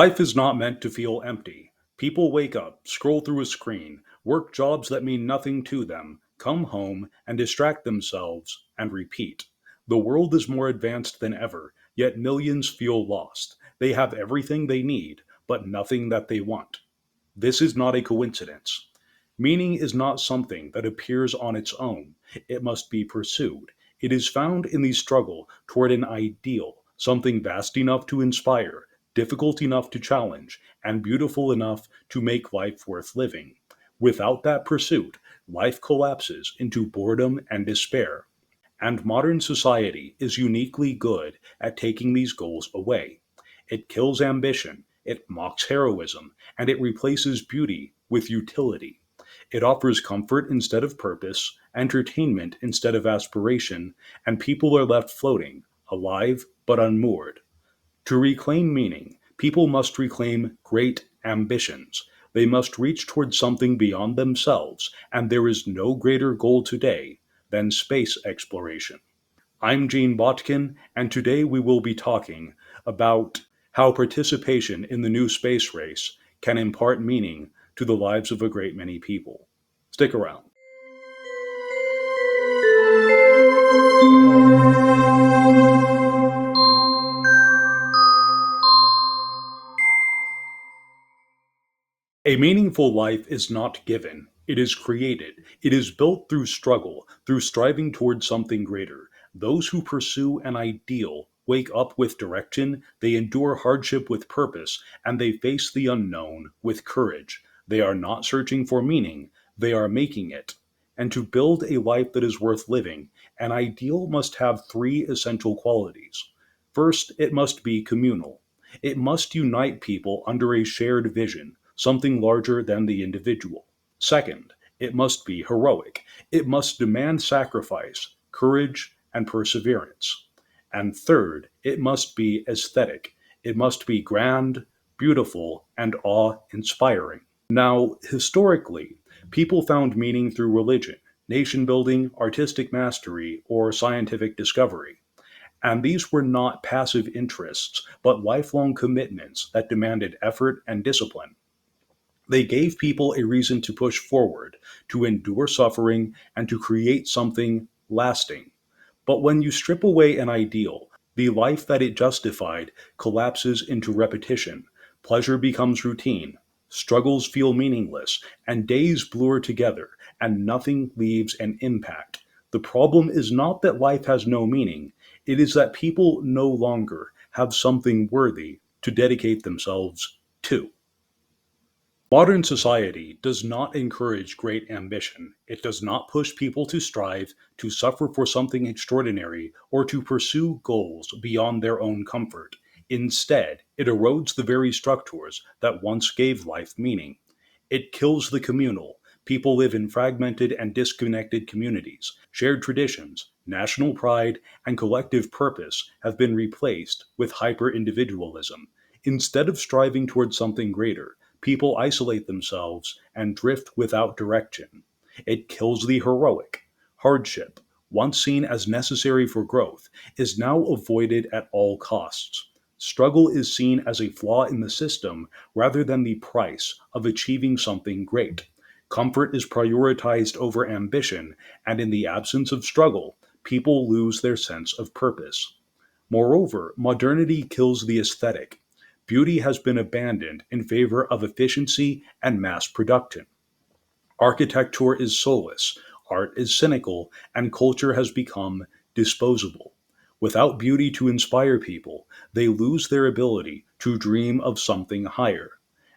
Life is not meant to feel empty. People wake up, scroll through a screen, work jobs that mean nothing to them, come home and distract themselves, and repeat. The world is more advanced than ever, yet millions feel lost. They have everything they need, but nothing that they want. This is not a coincidence. Meaning is not something that appears on its own. It must be pursued. It is found in the struggle toward an ideal, something vast enough to inspire, difficult enough to challenge, and beautiful enough to make life worth living. Without that pursuit, life collapses into boredom and despair. And modern society is uniquely good at taking these goals away. It kills ambition, it mocks heroism, and it replaces beauty with utility. It offers comfort instead of purpose, entertainment instead of aspiration, and people are left floating, alive but unmoored. To reclaim meaning, people must reclaim great ambitions. They must reach towards something beyond themselves, and there is no greater goal today than space exploration. I'm Gene Botkin, and today we will be talking about how participation in the new space race can impart meaning to the lives of a great many people. Stick around. A meaningful life is not given, it is created. It is built through struggle, through striving towards something greater. Those who pursue an ideal wake up with direction, they endure hardship with purpose, and they face the unknown with courage. They are not searching for meaning, they are making it. And to build a life that is worth living, an ideal must have three essential qualities. First, it must be communal. It must unite people under a shared vision, something larger than the individual. Second, it must be heroic. It must demand sacrifice, courage, and perseverance. And third, it must be aesthetic. It must be grand, beautiful, and awe inspiring. Now, historically, people found meaning through religion, nation building, artistic mastery, or scientific discovery. And these were not passive interests, but lifelong commitments that demanded effort and discipline. They gave people a reason to push forward, to endure suffering, and to create something lasting. But when you strip away an ideal, the life that it justified collapses into repetition. Pleasure becomes routine, struggles feel meaningless, and days blur together, and nothing leaves an impact. The problem is not that life has no meaning, it is that people no longer have something worthy to dedicate themselves to. Modern society does not encourage great ambition. It does not push people to strive, to suffer for something extraordinary, or to pursue goals beyond their own comfort. Instead, it erodes the very structures that once gave life meaning. It kills the communal. People live in fragmented and disconnected communities. Shared traditions, national pride, and collective purpose have been replaced with hyper individualism. Instead of striving towards something greater, people isolate themselves and drift without direction. It kills the heroic. Hardship, once seen as necessary for growth, is now avoided at all costs. Struggle is seen as a flaw in the system rather than the price of achieving something great. Comfort is prioritized over ambition, and in the absence of struggle, people lose their sense of purpose. Moreover, modernity kills the aesthetic. Beauty has been abandoned in favor of efficiency and mass production. Architecture is soulless, art is cynical, and culture has become disposable. Without beauty to inspire people, they lose their ability to dream of something higher.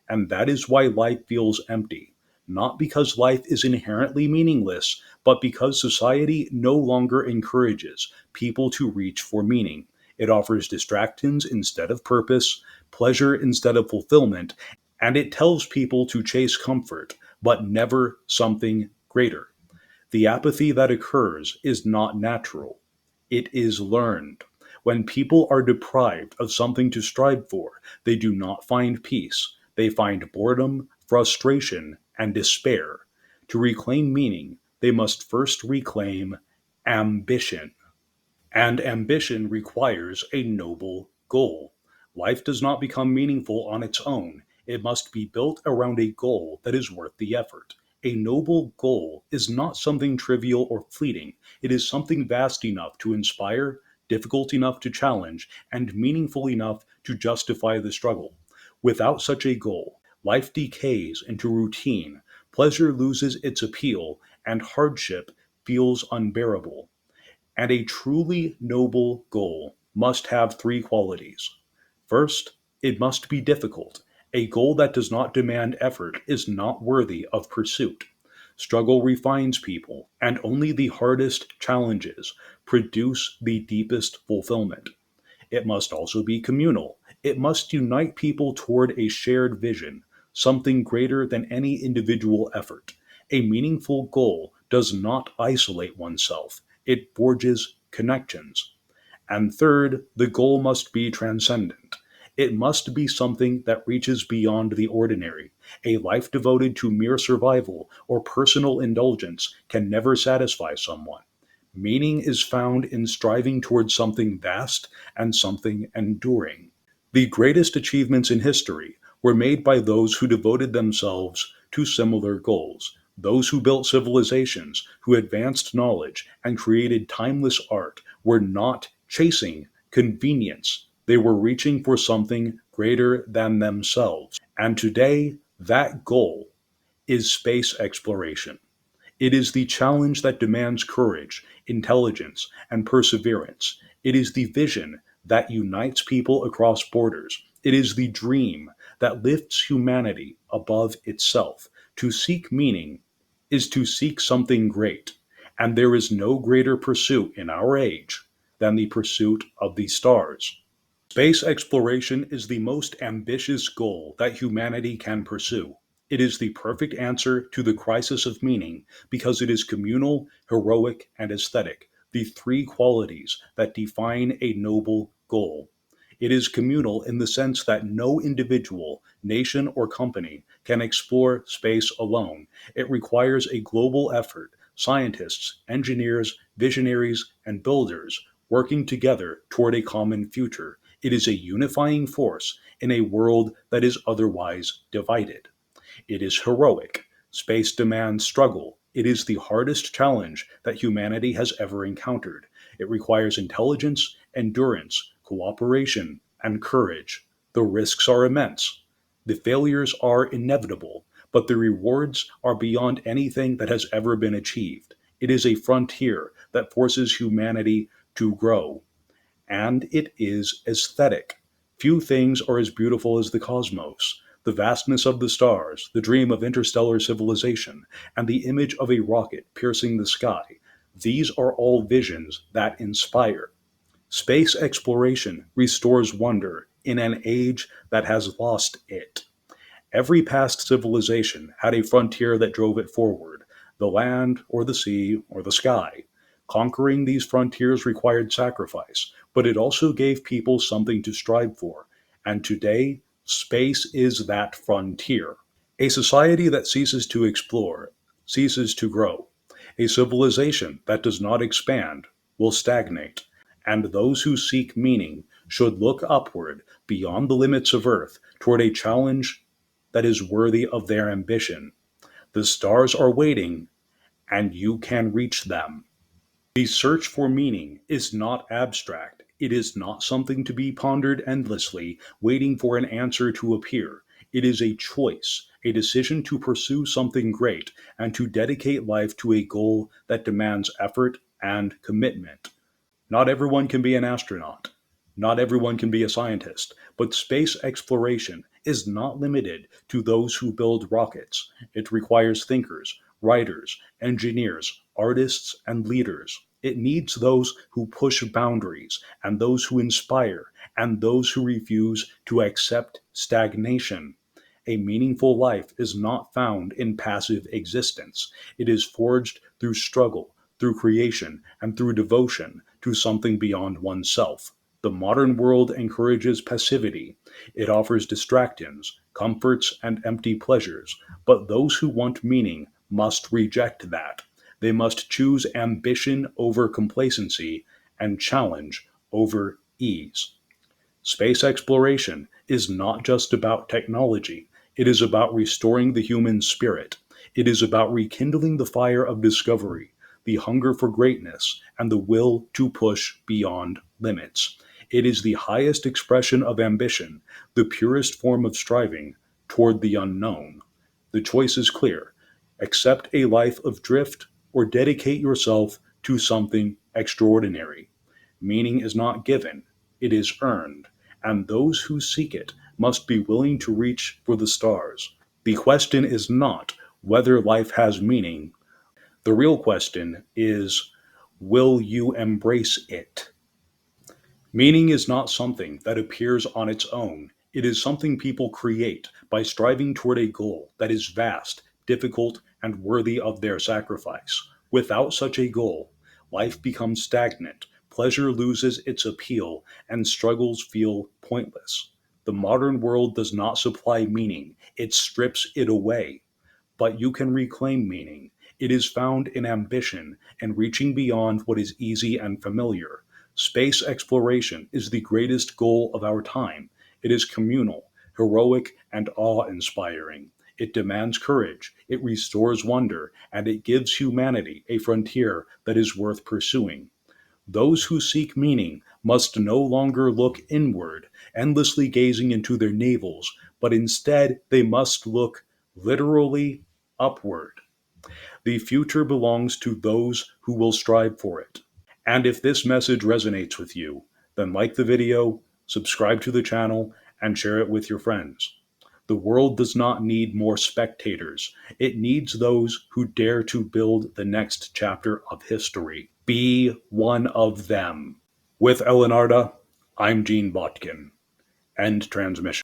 And that is why life feels empty. Not because life is inherently meaningless, but because society no longer encourages people to reach for meaning. It offers distractions instead of purpose, pleasure instead of fulfillment, and it tells people to chase comfort, but never something greater. The apathy that occurs is not natural, it is learned. When people are deprived of something to strive for, they do not find peace. They find boredom, frustration, and despair. To reclaim meaning, they must first reclaim ambition. And ambition requires a noble goal. Life does not become meaningful on its own. It must be built around a goal that is worth the effort. A noble goal is not something trivial or fleeting. It is something vast enough to inspire, difficult enough to challenge, and meaningful enough to justify the struggle. Without such a goal, life decays into routine, pleasure loses its appeal, and hardship feels unbearable. And a truly noble goal must have three qualities. First, it must be difficult. A goal that does not demand effort is not worthy of pursuit. Struggle refines people, and only the hardest challenges produce the deepest fulfillment. It must also be communal. It must unite people toward a shared vision, something greater than any individual effort. A meaningful goal does not isolate oneself, it forges connections. And third, the goal must be transcendent. It must be something that reaches beyond the ordinary. A life devoted to mere survival or personal indulgence can never satisfy someone. Meaning is found in striving towards something vast and something enduring. The greatest achievements in history were made by those who devoted themselves to similar goals, those who built civilizations, who advanced knowledge, and created timeless art were not chasing convenience. They were reaching for something greater than themselves. And today, that goal is space exploration. It is the challenge that demands courage, intelligence, and perseverance. It is the vision that unites people across borders. It is the dream that lifts humanity above itself. To seek meaning is to seek something great, and there is no greater pursuit in our age than the pursuit of the stars. Space exploration is the most ambitious goal that humanity can pursue. It is the perfect answer to the crisis of meaning because it is communal, heroic, and aesthetic, the three qualities that define a noble goal. It is communal in the sense that no individual, nation, or company can explore space alone. It requires a global effort, scientists, engineers, visionaries, and builders working together toward a common future. It is a unifying force in a world that is otherwise divided. It is heroic. Space demands struggle. It is the hardest challenge that humanity has ever encountered. It requires intelligence, endurance, cooperation, and courage. The risks are immense. The failures are inevitable, but the rewards are beyond anything that has ever been achieved. It is a frontier that forces humanity to grow, and it is aesthetic. Few things are as beautiful as the cosmos. The vastness of the stars, the dream of interstellar civilization, and the image of a rocket piercing the sky. These are all visions that inspire. Space exploration restores wonder in an age that has lost it. Every past civilization had a frontier that drove it forward, the land or the sea or the sky. Conquering these frontiers required sacrifice, but it also gave people something to strive for. And today, space is that frontier. A society that ceases to explore ceases to grow. A civilization that does not expand will stagnate. And those who seek meaning should look upward beyond the limits of Earth toward a challenge that is worthy of their ambition. The stars are waiting, and you can reach them. The search for meaning is not abstract. It is not something to be pondered endlessly, waiting for an answer to appear. It is a choice, a decision to pursue something great and to dedicate life to a goal that demands effort and commitment. Not everyone can be an astronaut. Not everyone can be a scientist. But space exploration is not limited to those who build rockets. It requires thinkers, writers, engineers, artists, and leaders. It needs those who push boundaries, and those who inspire, and those who refuse to accept stagnation. A meaningful life is not found in passive existence. It is forged through struggle, through creation, and through devotion to something beyond oneself. The modern world encourages passivity. It offers distractions, comforts, and empty pleasures. But those who want meaning must reject that. They must choose ambition over complacency and challenge over ease. Space exploration is not just about technology, it is about restoring the human spirit. It is about rekindling the fire of discovery, the hunger for greatness, and the will to push beyond limits. It is the highest expression of ambition, the purest form of striving toward the unknown. The choice is clear: accept a life of drift or dedicate yourself to something extraordinary. Meaning is not given, it is earned, and those who seek it must be willing to reach for the stars. The question is not whether life has meaning. The real question is, will you embrace it? Meaning is not something that appears on its own. It is something people create by striving toward a goal that is vast, difficult, and worthy of their sacrifice. Without such a goal, life becomes stagnant, pleasure loses its appeal, and struggles feel pointless. The modern world does not supply meaning, it strips it away. But you can reclaim meaning. It is found in ambition and reaching beyond what is easy and familiar. Space exploration is the greatest goal of our time. It is communal, heroic, and awe inspiring. It demands courage, it restores wonder, and it gives humanity a frontier that is worth pursuing. Those who seek meaning must no longer look inward, endlessly gazing into their navels, but instead they must look literally upward. The future belongs to those who will strive for it. And if this message resonates with you, then like the video, subscribe to the channel, and share it with your friends. The world does not need more spectators. It needs those who dare to build the next chapter of history. Be one of them. With Elenarda, I'm Botkin. End transmission.